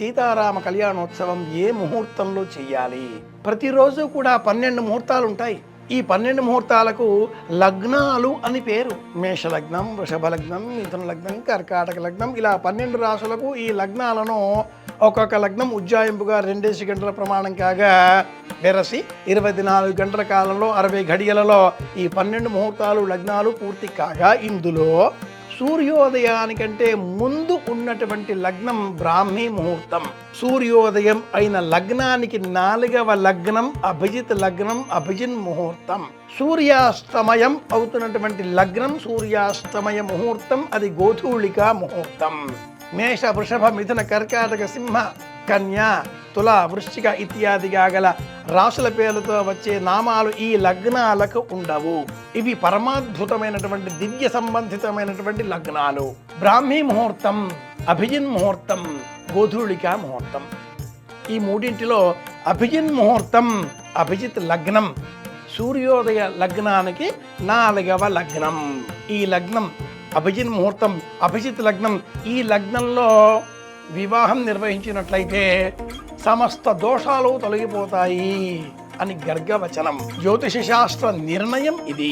సీతారామ కళ్యాణోత్సవం ఏ ముహూర్తంలో చెయ్యాలి? ప్రతిరోజు కూడా 12 ముహూర్తాలు ఉంటాయి. ఈ 12 ముహూర్తాలకు లగ్నాలు అని పేరు. మేష లగ్నం, వృషభ లగ్నం, మిథున లగ్నం, కర్కాటక లగ్నం, ఇలా 12 రాశులకు ఈ లగ్నాలను ఒక్కొక్క లగ్నం ఉజ్జాయింపుగా 2 గంటల ప్రమాణం కాగా వెరసి 24 గంటల కాలంలో 60 ఘడియలలో ఈ 12 ముహూర్తాలు లగ్నాలు పూర్తి కాగా ఇందులో సూర్యోదయానికంటే ముందు ఉన్నటువంటి లగ్నం బ్రాహ్మీ ముహూర్తం. సూర్యోదయం అయిన లగ్నానికి 4వ లగ్నం అభిజిత్ లగ్నం, అభిజిన్ ముహూర్తం. సూర్యాస్తమయం అవుతున్నటువంటి లగ్నం సూర్యాస్తమయ ముహూర్తం, అది గోధూళికా ముహూర్తం. మేష, వృషభ, మిథున, కర్కాటక, సింహ, కన్య, తుల, వృశ్చిక ఇత్యాదిగా గల రాసుల పేర్లతో వచ్చే నామాలు ఈ లగ్నాలకు ఉండవు. ఇవి పరమాద్భుతమైనటువంటి దివ్య సంబంధితమైనటువంటి లగ్నాలు. బ్రాహ్మీ ముహూర్తం, అభిజిన్ ముహూర్తం, గోధూళికా ముహూర్తం. ఈ మూడింటిలో అభిజిన్ ముహూర్తం, అభిజిత్ లగ్నం సూర్యోదయ లగ్నానికి 4వ లగ్నం. ఈ లగ్నం అభిజిన్ ముహూర్తం, అభిజిత్ లగ్నం. ఈ లగ్నంలో వివాహం నిర్వహించినట్లయితే సమస్త దోషాలు తొలగిపోతాయి అని గర్గవచనం. జ్యోతిష శాస్త్ర నిర్ణయం ఇది.